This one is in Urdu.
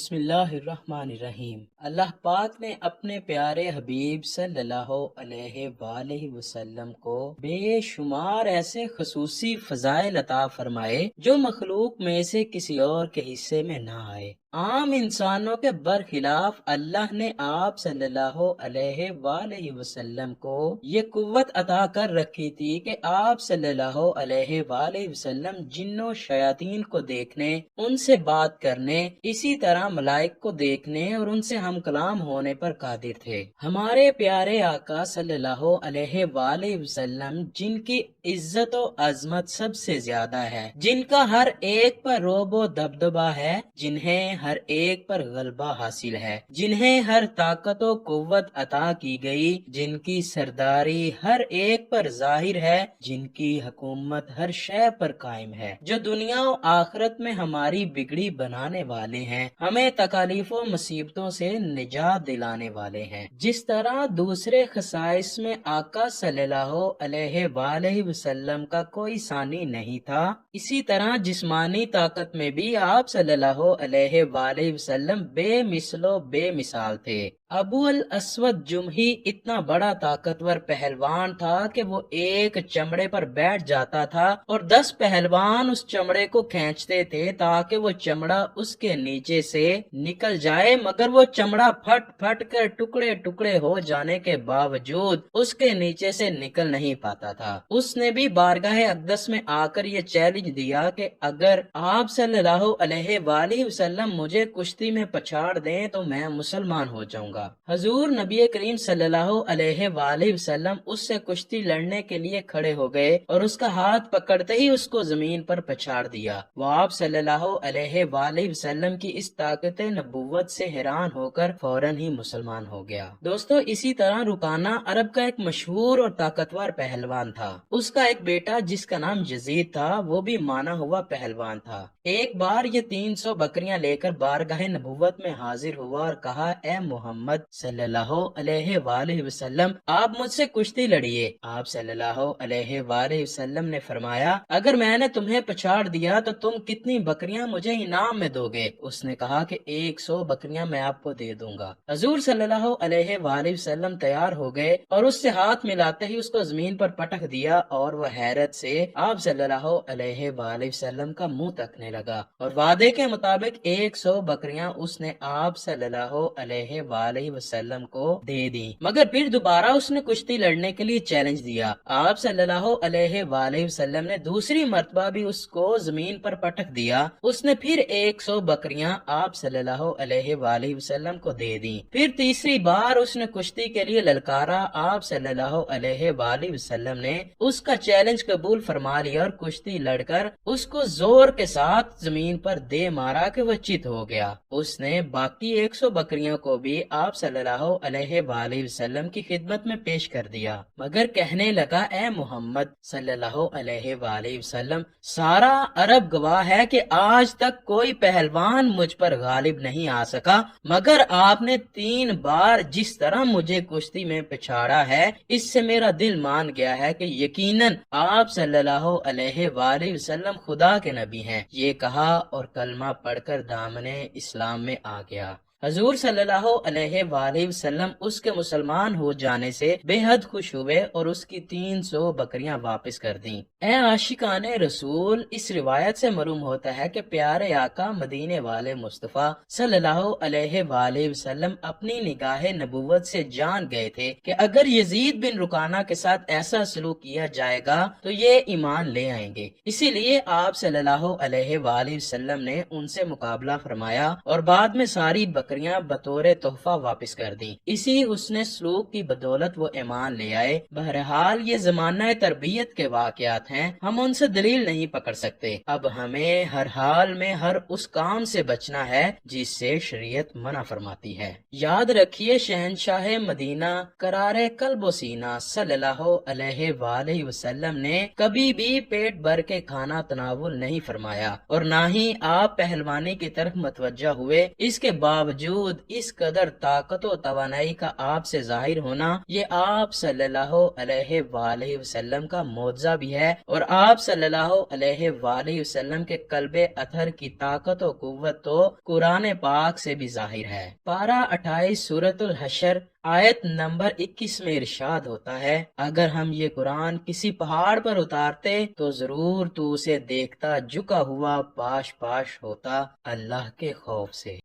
بسم اللہ الرحمن الرحیم۔ اللہ پاک نے اپنے پیارے حبیب صلی اللہ علیہ وآلہ وسلم کو بے شمار ایسے خصوصی فضائل عطا فرمائے جو مخلوق میں سے کسی اور کے حصے میں نہ آئے۔ عام انسانوں کے برخلاف اللہ نے آپ صلی اللہ علیہ وآلہ وسلم کو یہ قوت عطا کر رکھی تھی کہ آپ صلی اللہ علیہ وآلہ وسلم جنوں شیاطین کو دیکھنے، ان سے بات کرنے، اسی طرح ملائک کو دیکھنے اور ان سے ہم کلام ہونے پر قادر تھے۔ ہمارے پیارے آقا صلی اللہ علیہ وآلہ وسلم جن کی عزت و عظمت سب سے زیادہ ہے، جن کا ہر ایک پر رعب و دبدبہ ہے، جنہیں ہر ایک پر غلبہ حاصل ہے، جنہیں ہر طاقت و قوت عطا کی گئی، جن کی سرداری ہر ایک پر ظاہر ہے، جن کی حکومت ہر شے پر قائم ہے، جو دنیا و آخرت میں ہماری بگڑی بنانے والے ہیں، ہمیں تکالیف و مصیبتوں سے نجات دلانے والے ہیں۔ جس طرح دوسرے خصائص میں آقا صلی اللہ علیہ وآلہ وسلم کا کوئی ثانی نہیں تھا، اسی طرح جسمانی طاقت میں بھی آپ صلی اللہ علیہ وآلہ وسلم بے مثل و بے مثال تھے۔ ابو الاسود جمحی اتنا بڑا طاقتور پہلوان تھا کہ وہ ایک چمڑے پر بیٹھ جاتا تھا اور 10 پہلوان اس چمڑے کو کھینچتے تھے تاکہ وہ چمڑا اس کے نیچے سے نکل جائے، مگر وہ چمڑا پھٹ پھٹ کر ٹکڑے ٹکڑے ہو جانے کے باوجود اس کے نیچے سے نکل نہیں پاتا تھا۔ اس نے بھی بارگاہ اقدس میں آ کر یہ چیلنج دیا کہ اگر آپ صلی اللہ علیہ وآلہ وسلم مجھے کشتی میں پچھاڑ دیں تو میں مسلمان ہو جاؤں گا۔ حضور نبی کریم صلی اللہ علیہ وآلہ وسلم اس سے کشتی لڑنے کے لیے کھڑے ہو گئے اور اس کا ہاتھ پکڑتے ہی اس کو زمین پر پچھاڑ دیا۔ وہ آپ صلی اللہ علیہ وآلہ وسلم کی اس طاقت نبوت سے حیران ہو کر فوراً ہی مسلمان ہو گیا۔ دوستو، اسی طرح رکانہ عرب کا ایک مشہور اور طاقتور پہلوان تھا۔ اس کا ایک بیٹا جس کا نام یزید تھا، وہ بھی مانا ہوا پہلوان تھا۔ ایک بار یہ 300 بکریاں لے کر بارگاہ نبوت میں حاضر ہوا اور کہا، اے محمد صلی اللہ علیہ وآلہ وسلم، آپ مجھ سے کشتی لڑیے۔ آپ صلی اللہ علیہ وآلہ وسلم نے فرمایا، اگر میں نے تمہیں پچھاڑ دیا تو تم کتنی بکریاں مجھے انعام میں دو گے؟ اس نے کہا کہ 100 بکریاں میں آپ کو دے دوں گا۔ حضور صلی اللہ علیہ وآلہ وسلم تیار ہو گئے اور اس سے ہاتھ ملاتے ہی اس کو زمین پر پٹک دیا اور وہ حیرت سے آپ صلی اللہ علیہ وآلہ وسلم کا منہ تکنے لگا اور وعدے کے مطابق 100 بکریاں اس نے آپ صلی اللہ علیہ وآلہ وسلم کو دے دی، مگر پھر دوبارہ اس نے کشتی لڑنے کے لیے چیلنج دیا۔ آپ صلی اللہ علیہ وآلہ وسلم نے دوسری مرتبہ بھی اس کو زمین پر پٹک دیا۔ اس نے پھر 100 بکریاں آپ صلی اللہ علیہ وآلہ وسلم کو دے دی۔ پھر تیسری بار اس نے کشتی کے لیے للکارا۔ آپ صلی اللہ علیہ وآلہ وسلم نے اس کا چیلنج قبول فرما لیا اور کشتی لڑ کر اس کو زور کے ساتھ زمین پر دے مارا کہ وہ چت ہو گیا۔ اس نے باقی 100 بکریوں کو بھی آپ صلی اللہ علیہ وآلہ وسلم کی خدمت میں پیش کر دیا، مگر کہنے لگا، اے محمد صلی اللہ علیہ وآلہ وسلم، سارا عرب گواہ ہے کہ آج تک کوئی پہلوان مجھ پر غالب نہیں آ سکا، مگر آپ نے 3 بار جس طرح مجھے کشتی میں پچھاڑا ہے، اس سے میرا دل مان گیا ہے کہ یقیناً آپ صلی اللہ علیہ وآلہ وسلم خدا کے نبی ہیں۔ یہ کہا اور کلمہ پڑھ کر دامن اسلام میں آ گیا۔ حضور صلی اللہ علیہ وآلہ وسلم اس کے مسلمان ہو جانے سے بے حد خوش ہوئے اور اس کی 300 بکریاں واپس کر دیں۔ اے عاشقان رسول، اس روایت سے معلوم ہوتا ہے کہ پیارے آقا مدینے والے مصطفیٰ صلی اللہ علیہ وآلہ وسلم اپنی نگاہ نبوت سے جان گئے تھے کہ اگر یزید بن رکانہ کے ساتھ ایسا سلوک کیا جائے گا تو یہ ایمان لے آئیں گے، اسی لیے آپ صلی اللہ علیہ وآلہ وسلم نے ان سے مقابلہ فرمایا اور بعد میں ساری بکریاں بطور تحفہ واپس کر دیں۔ اسی حسن سلوک کی بدولت وہ ایمان لے آئے۔ بہرحال یہ زمانہ تربیت کے واقعات ہیں، ہم ان سے دلیل نہیں پکڑ سکتے۔ اب ہمیں ہر حال میں ہر اس کام سے بچنا ہے جس سے شریعت منع فرماتی ہے۔ یاد رکھیے، شہنشاہ مدینہ قرار قلب و سینہ صلی اللہ علیہ وآلہ وسلم نے کبھی بھی پیٹ بھر کے کھانا تناول نہیں فرمایا اور نہ ہی آپ پہلوانی کی طرف متوجہ ہوئے۔ اس کے باوجود باوجود اس قدر طاقت و توانائی کا آپ سے ظاہر ہونا، یہ آپ صلی اللہ علیہ وآلہ وسلم کا معجزہ بھی ہے، اور آپ صلی اللہ علیہ وآلہ وسلم کے قلب اطہر کی طاقت و قوت تو قرآن پاک سے بھی ظاہر ہے۔ پارہ 28 سورۃ الحشر آیت نمبر 21 میں ارشاد ہوتا ہے، اگر ہم یہ قرآن کسی پہاڑ پر اتارتے تو ضرور تو اسے دیکھتا جھکا ہوا پاش پاش ہوتا اللہ کے خوف سے۔